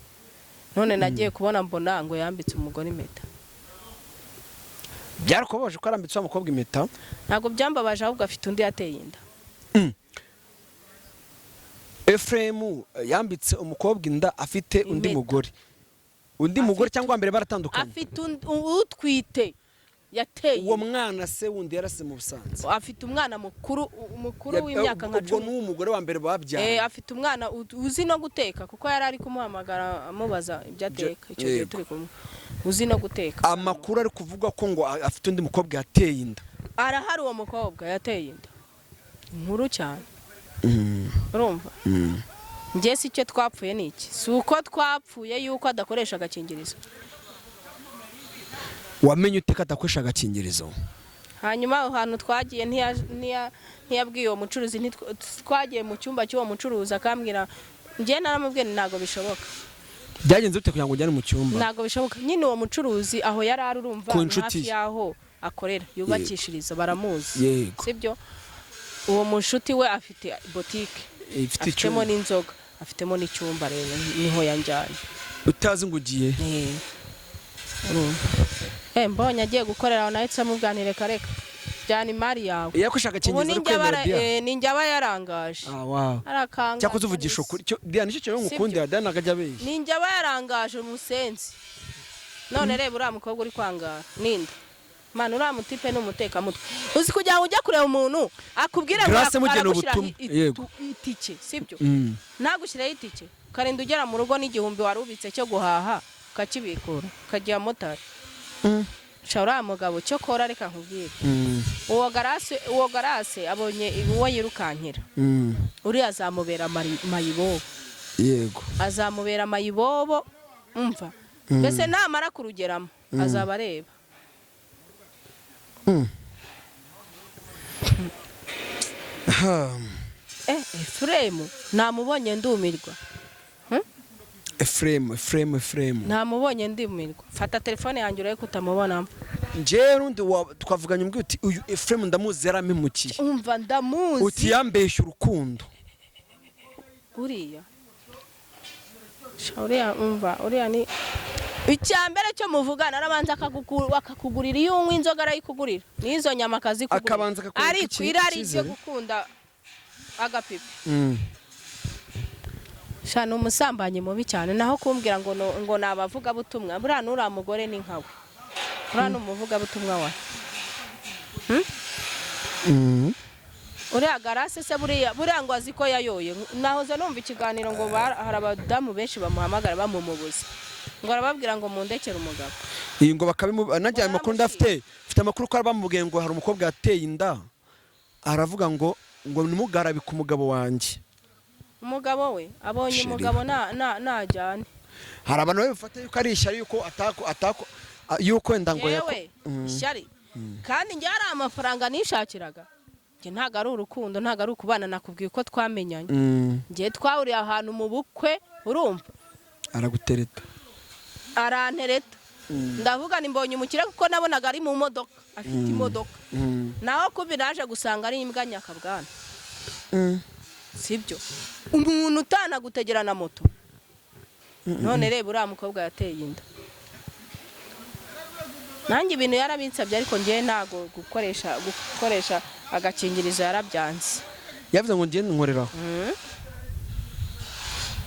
None nagiye kubona mbona ngo yambitse umugore impeta. Byarakobaje ko arambitse umukobwa impeta? Ntago byambabaje ahubwo afite undi yateye inda. Efremu yambitse umukobwa inda afite undi mugore. Undi mugore cyangwa mbere baratandukanye? Afite utwite yateye. Uwo mwana se wundi yarase mu Busanza. Afite umwana mukuru w'imyaka nka 10. Ubwo n'umugore wa mbere babyara. Afite umwana uzi no guteka kuko yari ari kumuhamagara amubaza ibyo ateka icyo gihe turi kumwe. Uzi no guteka. Amakuru ari kuvuga ko ngo afite undi mukobwa yateye inda. Arahari uwo mukobwa yateye inda. Nkuru cyane. Urumva? Njye si cyo twapfuye niki. Si uko twapfuye yuko adakoresha agakingirizo. Wamenye uteka adakoresha agakingirizo? Hanyuma ahantu twagiye ntiyabwiye uwo mucuruzi twagiye mu cyumba cy'uwo mucuruzi akambwira njye naramubwiye ntago bishoboka. Byagenze ute kugira ngo ujyane mu cyumba? Ntago bishoboka. Nyine uwo mucuruzi aho yari arurumva hafi yaho akorera yubakishiriza baramuzi. Sibyo? Uwo mushuti we afite boutique. Afitemo n'inzoga, afitemo n'icyumba rero niho yanjyanye. Utazi ngo ugiye? mbonye agiye gukorera aho nahise amubwanire kareka byana imari yawe iyo kushaka kingiza uri kwemera dia ni njye aba yarangaje wow arakanga cyakoze uvugisha ukuri dia nicyo cyo ngukundira dia nakajya beje ni njye aba yarangaje umusenzi none reba uriya mukobwa uri kwangara ninde mana uriya mutipe ni umutekamutwe uzi kugira ngo ujya kureba umuntu akubwire ngo aragushyiraho itike sibyo ntagushyiraho itike ukarinda ugera mu rugo n'igihumbi wari ubitse cyo guhaha ukakibikura ukagira motari uriya mugabo cyo kora reka nkubwire uwo garase abonye uwo yirukankira uriya azamubera mayibobo yego azamubera mayibobo umva mbese namara kurugeramo azaba areba Efuremu namubonye ndumirwa Efuremu namubonye ndumirwa fata telefone yanjye urebe kutamubonamo njye rundi twavuganye umbwiye uti uyu Efuremu ndamuzi yarampemukiye umva ndamuzi uti yambeshya urukundo uriya uriya ni icyambere cyo muvugana arabanza akakugurira iyo unywa inzoga arayikugurira n'izo nyama akazikugurira ariko irari ryo gukunda agapipi shana umusambanyi mubi cyane naho kumbwira ngo nabavuga butumwa buriya n'uriya mugore ni nkawe buriya ni umuvuga butumwa wa uriya garase se buriya ngo azi ko yayoye nahoze numva ikiganiro ngo hari abadamu benshi bamuhamagara bamumubuza ngo arababwira ngo mundekere umugabo iyi ngo nanjye ayo makuru ndafite amakuru ko bamubwiye ngo hari umukobwa yateye inda aravuga ngo nimugarabike umugabo wanjye umugabo we abonye umugabo najyane hari abantu babifata yuko ari ishyari yuko wenda ngo yewe ishyari kandi njye hari amafaranga nishakiraga njye ntabwo ari urukundo ntabwo ari ukubana nakubwiye ko twamenyanye njye twahuriye ahantu mu bukwe urumva aragutereta arantereta ndavuga ni mbonye umukire kuko nabonaga ari mu modoka afite imodoka naho kubi naje gusanga ari imbwa nyakabwana sibyo umuntu utanagutegera na moto none reba uriya mukobwa yateye inda nanjye ibintu yarabinsabye ariko ngewe ntago gukoresha agakingirizo yarabyanze yavuze ngo ngiye nkoreraho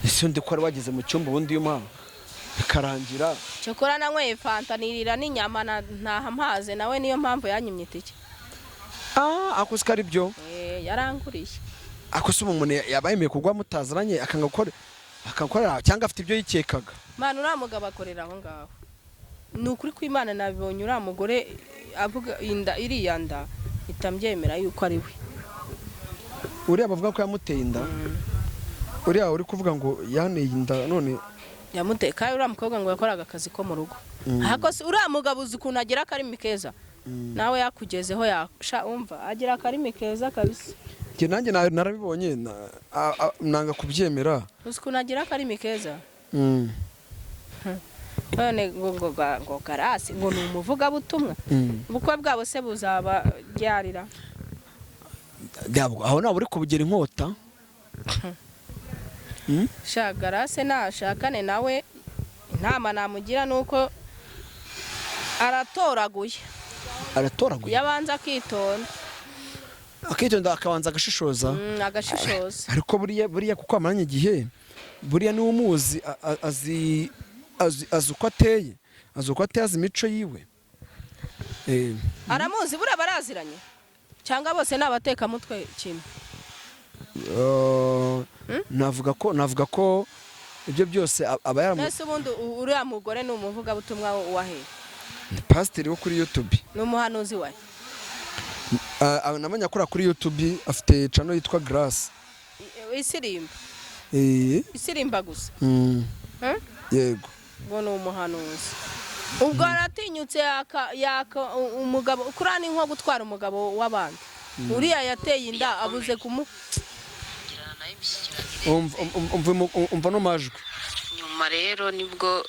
ese undi ko wari wageze mu cyumba ubundi y'umuhanga bikarangira cyokora nanyweye fanta nirira n'inyama ntaha mpaze nawe niyo mpamvu yanyimye itike akoze ko ari byo yaranguriye akose umuntu yaba yemeye kugwa mutaziranye akagukorera cyangwa afite ibyo yikekaga mana uriya mugabo akorera aho ngaho ni ukuri kw'Imana nabibonye uriya mugore avuga inda iriya nda itambyemera yuko ari we uriya bavuga ko yamuteye inda uriya uri kuvuga ngo yaneye inda none yamuteye kandi uriya mukobwa ngo yakoraga akazi ko mu rugo ariko uriya mugabo uzi ukuntu agira akarimi keza nawe yakugezeho umva agira akarimi keza kabisa njye nanjye narabibonye nanga kubyemera uzi ukuntu agira akarimi keza none ngo garasi ngo ni umuvugabutumwa ubukwe bwabo se buzaba ryarira aho nawe uri kubugera inkota garase nashakane nawe inama namugira ni uko aratoraguye yabanza akitonda akabanza agashishoza ariko buriya kuko amaranye igihe buriya niwe umuzi azi uko ateye azi imico yiwe aramuzi buriya baraziranye cyangwa bose ni abatekamutwe kimwe navuga ko ibyo byose aba yaramuzi ubundi uriya mugore ni umuvugabutumwa wahe ni pasiteri wo kuri YouTube ni umuhanuzi we namenya akora kuri YouTube afite channel yitwa Grace isirimba gusa yego ngo ni umuhanuzi ubwo aratinyutse yaka umugabo kuri ni nko gutwara umugabo w'abandi uriya yateye inda abuze umva no majwi nyuma rero nibwo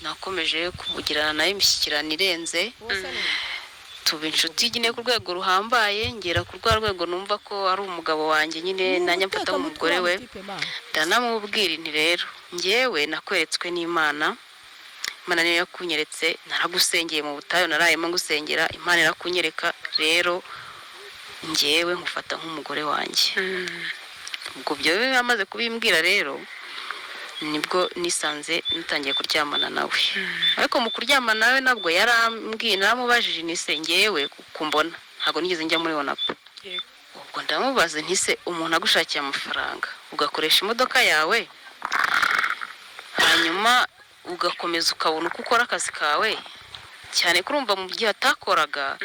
nakomeje kumugirana nayo imishyikirano irenze tuba inshuti nyine ku rwego ruhambaye ngera ku rwego numva ko ari umugabo wanjye nyine nanjye mfata umugore we ndanamubwira inti rero ngewe nakweretswe n'Imana Imana niyo yakunyeretse, naragusengeye mu butayu narayemo ngusengera, Imana irakunyereka, rero njyewe nkufata nk'umugore wanjye. Ubwo byo yamaze kubimbwira rero nibwo nisanze nitangiye kuryamana nawe. Ariko mu kuryamana nawe nabwo yarambwiye, naramubajije nisengeyewe kumbona ntabwo nigeze njya muri Onapu. Ubwo ndamubaza nti se umuntu agushakiye amafaranga ugakoresha imodoka yawe hanyuma ugakomeza ukabona uko ukora akazi kawe, cyane kurumva mu gihe atakoraga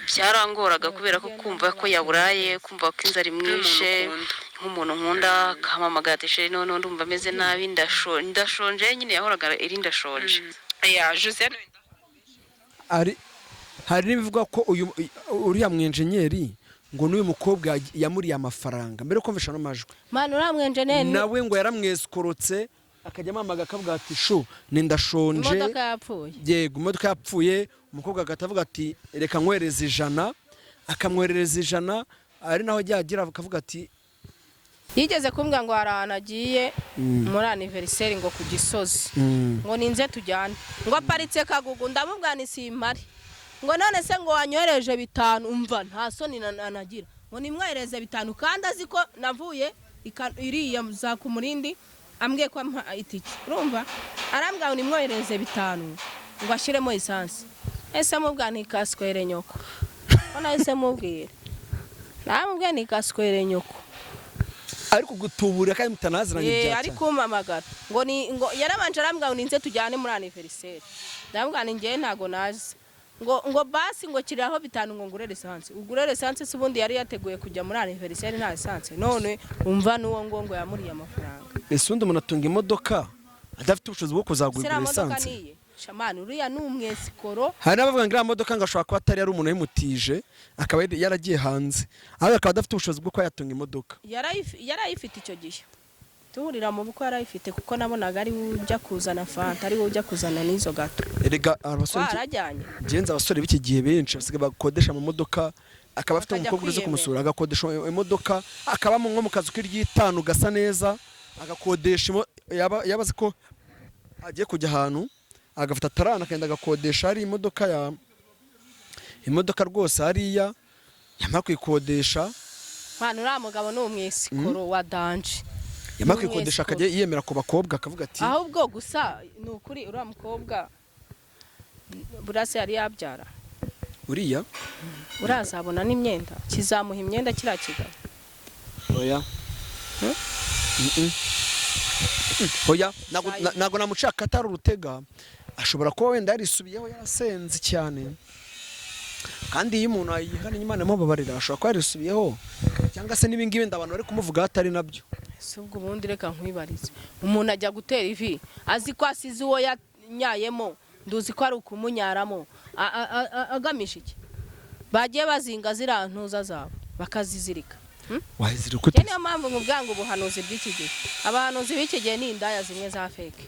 byarangoraga kubera ko kumva ko yaburaye, kumva ko inzara imwishe nk'umuntu nkunda, kamamagara ati none ndumva ameze nabi, ndashonje nyine, yahoraga iri ndashonje. Josiane hari n'ibivuga ko uriya mwenjenyeri ngo n'uyu mukobwa yamuriye amafaranga mbere ko mvisha no majwi. Manu uriya mwenjenyeri nawe ngo yaramweskorotse akajya amamaga akavuga ati ni ndashonje. Imodoka yapfuye. Yego, imodoka yapfuye, umukobwa agatavuga ati reka nkwereze 100, akamwerereza 100, ari naho yagira akavuga ati yigeze kumbwira ngo hari ahantu agiye muri anniversaire ngo ku Gisozi, ngo ninze tujyane, ngo aparitse Kagugu, ndamubwira ni simpari, ngo none se ngo wanyohereje 5, umva nta soni anagira, ngo nimwohereze 5 kandi azi ko navuye iriya za ku Murindi, ambwiye ko ampa itike, urumva arambwira ngo nimwohereze 5 ngo ashiremo essence. Ese mubwira ni kaswere nyoko, ona ese mubwira namubwira ni kaswere nyoko, ariko gutubura kandi mutanaziranye byacyo. Ari kumamagara ngo yarabanje arambwira ngo ninze tujyane muri anniversaire, ndamubwira ni ngiye ntago nazi, ngo basi ngo kiriraho 5 ngo ngurere essence. Ugurere essence se ubundi yari yateguye kujya muri anniversaire nta essence, none umva nuwo ngo yamuriye amafaranga. Ese undi umuntu atunga imodoka adafite ubushobozi bwo kuzagura essence? Shamani uriya n'umwesikoro. Hari n'abavuga ngo iriya modoka ngo ashobora kuba atari ari umuntu yimutije akaba yaragiye hanze, ahubwo akaba adafite ubushobozi bwo kuba yatunga imodoka. Yarayifite icyo gihe tuhurira mu bukwe, yarayifite kuko nabonaga ari ujya kuzana fanta, ari ujya kuzana n'izo gato. Erega abasore barajyanye genza, abasore b'iki gihe benshi basigaye bakodesha mu modoka, akaba afite umukobwa uzi kumusura agakodesha imodoka, akaba mu kazu k'iry'itanu gasa neza, agakodesha yabaze ko agiye kujya ahantu agafata tarana akenda agakodesha ari imodoka rwose hariya yamara kuyikodesha. Mwana uriya mugabo ni umwesikoro wa danje, yamara kuyikodesha akajya yiyemera ku bakobwa akavuga ati ahubwo gusa ni ukuri uriya mukobwa burase yari yabyara uriya urazabona n'imyenda, kizamuha imyenda kiriya kigabo. oya oya nago namucaka atari urutega, ashobora kuba wenda yarisubiyeho yarasenze cyane, kandi iyo umuntu ayihana Imana amubabarira ashobora kuba yarisubiyeho, cyangwa se n'ibingibi abantu bari kumuvuga atari nabyo. Ese ubwo ubundi reka nkwibarize, umuntu ajya gutera ivi azi ko asize uwo yanyayemo, nduzi ko ari ukumunyaramo, agamije iki? Bagiye bazinga ziriya ntuza zabo bakazizirika. Wahizirika ute? Niyo mpamvu nkubwanga ubuhanuzi bw'iki gihe, abahanuzi b'iki gihe ni indaya zimwe za fake.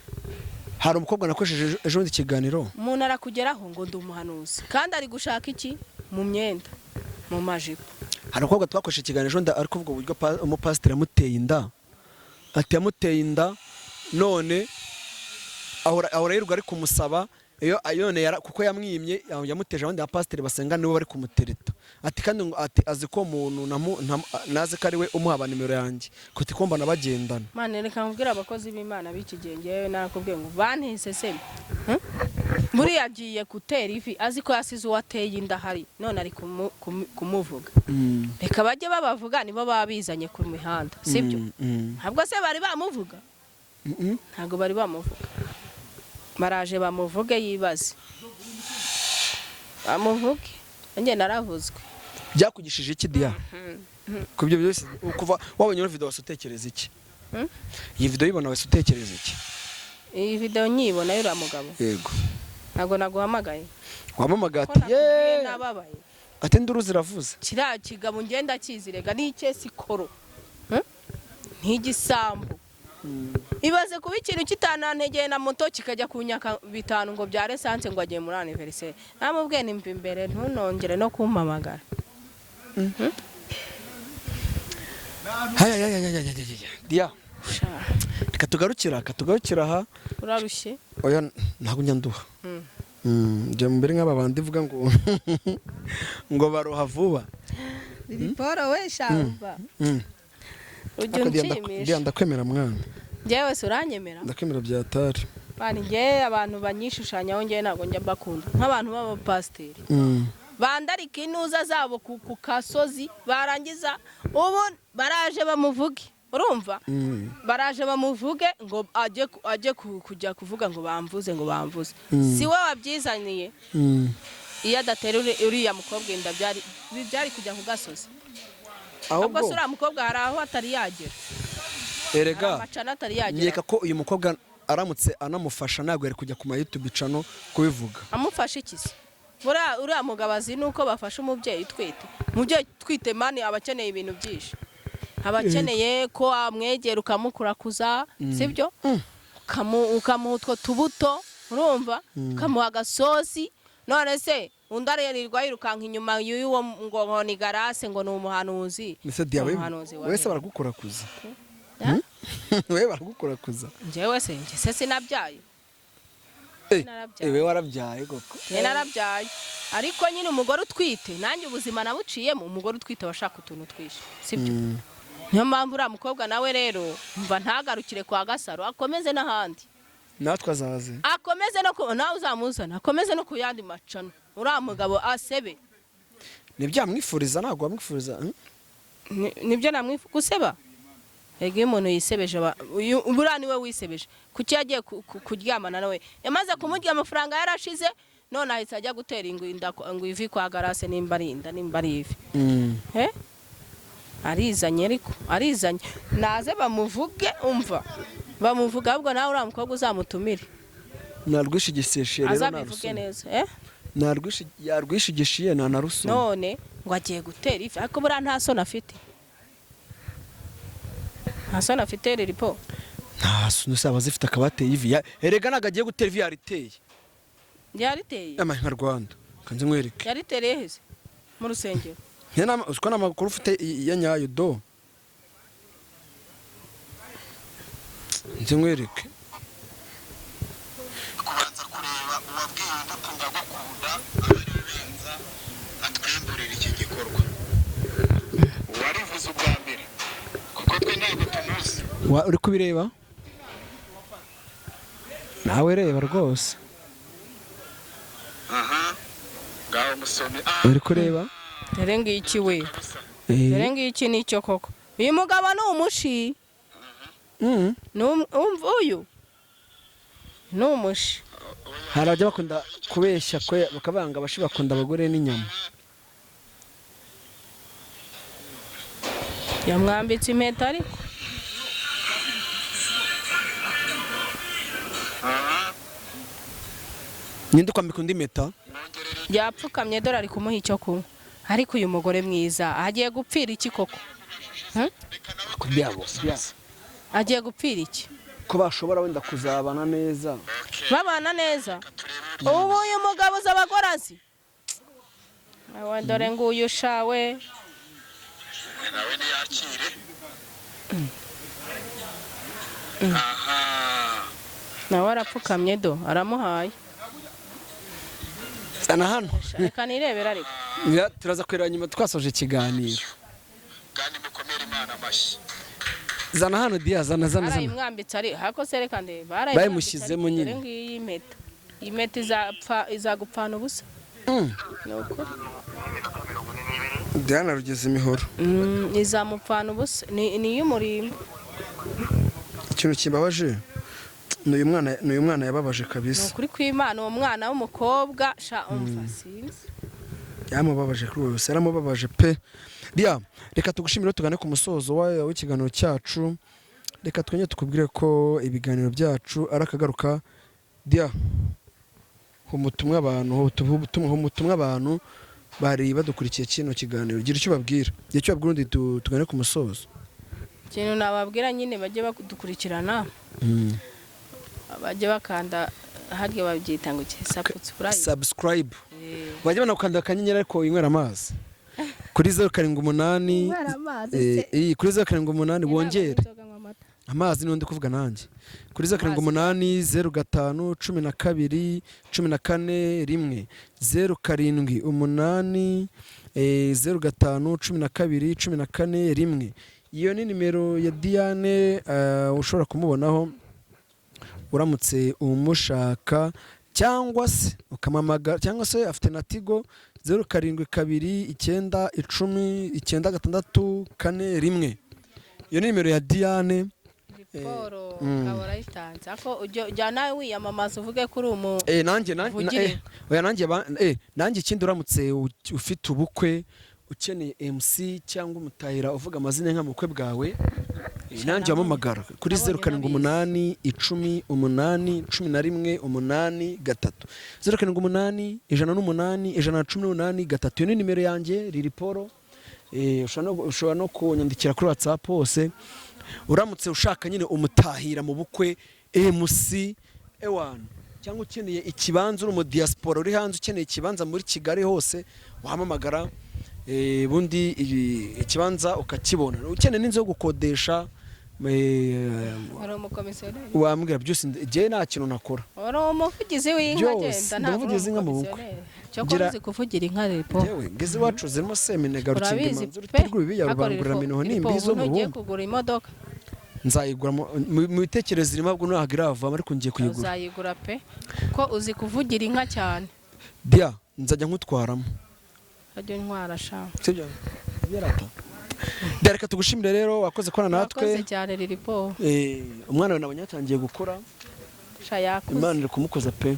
Hari umukobwa nakoresheje ejo bundi ikiganiro, umuntu arakugeraho ngo ndi umuhanuzi kandi ari gushaka iki mu myenda, mu majipo. Hari umukobwa twakoresheje ikiganiro ejo ari kuvuga uburyo umupasiteri yamuteye inda, ati yamuteye inda none ahora yirirwa ari kumusaba, kuko yamwimye yamuteje abandi bapasiteri basenga nibo bari kumutereta, ati kandi ati azi ko umuntu naze ko ari we umuha nimero yanjye kuti ko mbana bagendana. Mane reka nkubwira abakozi b'Imana b'iki gihe ngewe nakubwiye ngo bantese se muri yagiye gutera ivi azi ko yasize uwateye inda hari none ari kumuvuga. Reka bajye babavuga nibo babizanye ku mihanda, sibyo? Ntabwo se bari bamuvuga, ntabwo bari bamuvuga, maraje bamuvuge yibaze, bamuvuge njye naravuzwe. Byakugishije iki dia? Kubyo byose kuva wabonye video wasutekereza iki? Iyi video yibona wese utekereza iki? Iyi video nyibona yura mugabo. Yego. Ntago naguhamagaye. Wamamaga ati ye nababaye. Ati nduru ziravuze. Kira kigabo ngenda kizirega ni icesi koro. Ntigisambu. Ibaze kuba ikintu kitanantegeye na moto kikajya kunyaka 5 ngo byare sanse ngo agiye muri anniversaire. Namubwiye nimva imbere ntunongere no kumpamagara. Haya dia. Katugarukira aha. Urarushye? oya ntabwo njya nduha njya mbere nk'aba bandi ivuga ngo ngo baroha vuba Paul we shamba ujya unshimisha ndakwemera mwana njyewe se uranyemera ndakwemera byatari bani njye abantu banyishushanyaho njye ntabwo njya bakunda nk'abantu b'abapasiteri bandarika inuza zabo ku kasozi barangiza ubu baraje bamuvuge urumva baraje bamuvuge ngo ajye kujya kuvuga ngo bamvuze si we wabyizaniye iyo adatera uriya mukobwa inda byari kujya ku gasozi ahubwo se uriya mukobwa hari aho atari yagera erega nkeka ko uyu mukobwa aramutse anamufasha ntabwo yari kujya ku ma YouTube channel kubivuga amufasha iki se uriya mugabo azi nuko bafasha umubyeyi twite mani aba akeneye ibintu byinshi aba akeneye ko amwegera ukamukurakuza sibyo ukamuha utwo tubuto urumva ukamuha agasosi none se undi aririrwa yirukanka inyuma y'uwo ngo ni garase ngo ni umuhanuzi wese baragukurakuza wewe baragukurakuza njyewe se sinabyaye ewe warabyaye koko narabyaye ariko nyine umugore utwite nanjye ubuzima nabuciyemo umugore utwite abashaka utuntu twinshi sibyo niyo mpamvu uriya mukobwa nawe rero mva ntagarukire kwa Gasaro akomeze n'ahandi natwe azaze akomeze no nawe uzamuzana akomeze no ku yandi macano uriya mugabo asebe nibyamwifuriza ntabwo wamwifuriza nibyo namwifuriza guseba ego iyo umuntu yisebeje buriya niwe wisebeje kuki yagiye kuryamana nawe yamaze kumurya amafaranga yarashize none ahise ajya gutera ngo ivi kwa garase nimba ari inda nimba ari ivi arizanye ariko arizanye naze bamuvuge umva bamuvuga ahubwo nawe uriya mukobwa uzamutumire narwishigishishe rero azabivuge neza yarwishigishiye nanarusu none ngo agiye gutera ivi ariko buriya nta soni afite nta soni afite riripo nta soni usaba zifite akabateye ivi erega ntabwo agiye gutera ivi yariteye nka Rwanda kanze nkwereke yaritereye heze mu rusengero uziko n'amakuru ufite ya nyayo do nze nkwereke kubanza kureba uwabwiye udukunda gukunda abaribenza atwemburira iki gikorwa warivuze ubwa mbere kuko twe ntabwo tumuzi uri kubireba nawe reba rwose ngaho musome uri kureba dore ngiki we dore ngiki nicyo koko uyu mugabo ni umushi uyu ni umushi hari abajya bakunda kubeshya bakabanga abashi bakunda abagore n'inyama yamwambitse impeta ariko ninde ukwambika undi impeta yapfukamye dore ari kumuha icyo kunywa ariko uyu mugore mwiza agiye gupfira iki koko agiye gupfira iki ko bashobora wenda kuzabana neza babana neza ubu uyu mugabo uzi abagore azi dore nguyu ushawe nawe ntiyakire nawe arapfukamye do aramuhaye zana hano reka nirebera ariko turaza kureba nyuma twasoje ikiganiro kandi mukomere Imana amashyi zana hano diya zana barayimwambitse ari hako se reka ndebe bayimushyizemo nyine dore ngiyi impeta iyi mpeta izagupfana ubusa ni ukuri Diana rugeze imihoro izamupfana ubusa ni iy'umurimbo ikintu kibabaje n'uyu mwana yababaje kabisa ukuri kw'Imana uwo mwana w'umukobwa sha umva sinzi yamubabaje kuri ubu yaramubabaje pe Dia reka tugushimire tugane ku musozo w'ikiganiro cyacu reka twenye tukubwire ko ibiganiro byacu ari akagaruka Dia umutumwa abantu bari badukurikiye kino kiganiro gira icyo babwira gihe cyo babwira undi tugane ku musozo kintu nababwira nyine bajye badukurikirana bajye bakanda harya babyita ngo subscribe bajye banakanda akanyenyeri ariko inywera amazi kuri 078 kuri 078 wongere amazi niho ndi kuvuga nanjye kuri 07851214 07851214 iyo ni nimero ya Diane ushobora kumubonaho uramutse umushaka cyangwa se ukamamagara cyangwa se afite na Tigo 0729109641 iyo ni nimero ya Diane Paul abora yitanze ako ujya nawe wiyamamaza uvuge kuri umu nanjye ikindi uramutse ufite ubukwe ukeneye MC cyangwa umutahira uvuga amazina nk'amukwe bwawe nanjye wamamagara kuri 07881118 07881118 iyo ni nimero yanjye Lili Paul. Ushobora no kunyandikira kuri WhatsApp hose uramutse ushaka nyine umutahira mu bukwe MC ewan cyangwa ukeneye ikibanza uri mu diaspora uri hanze ukeneye ikibanza muri Kigali hose wahamamagara bundi ikibanza ukakibona ukeneye n'inzu yo gukodesha ari umukomisiyoneri wambwira byose je nta kintu nakora ari umuvugizi w'inka agenda nta umuvugizi nka mu bukwe cyo kuzi kuvugira inka Lipo yewe ngeze wacu zirimo seminega rukinga imanzu rutirwa ibiya rubangurira minho n'imbizo mu ugiye kugura imodoka nzayigura mu bitekerezo irimo bwo nahagira ava ariko ngiye kuyigura uzayigura pe ko uzi kuvugira inka cyane dia nzajya nkutwaramo ajye ntwara sha sibyo yarata Dereka tugushimire rero wakoze kwana natwe wakoze cyane Lilipo umwana we nabonye yatangiye gukora sha yakuze Imana iri kumukoza pe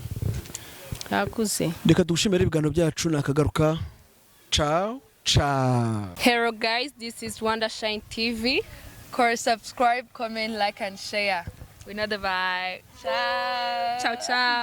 yakuze reka tugushimire ibiganiro byacu nakagaruka ciao ciao. Hello guys, this is Wonder Shine TV. Subscribe, comment, like and share. We know the vibe. Ciao. Ciao ciao.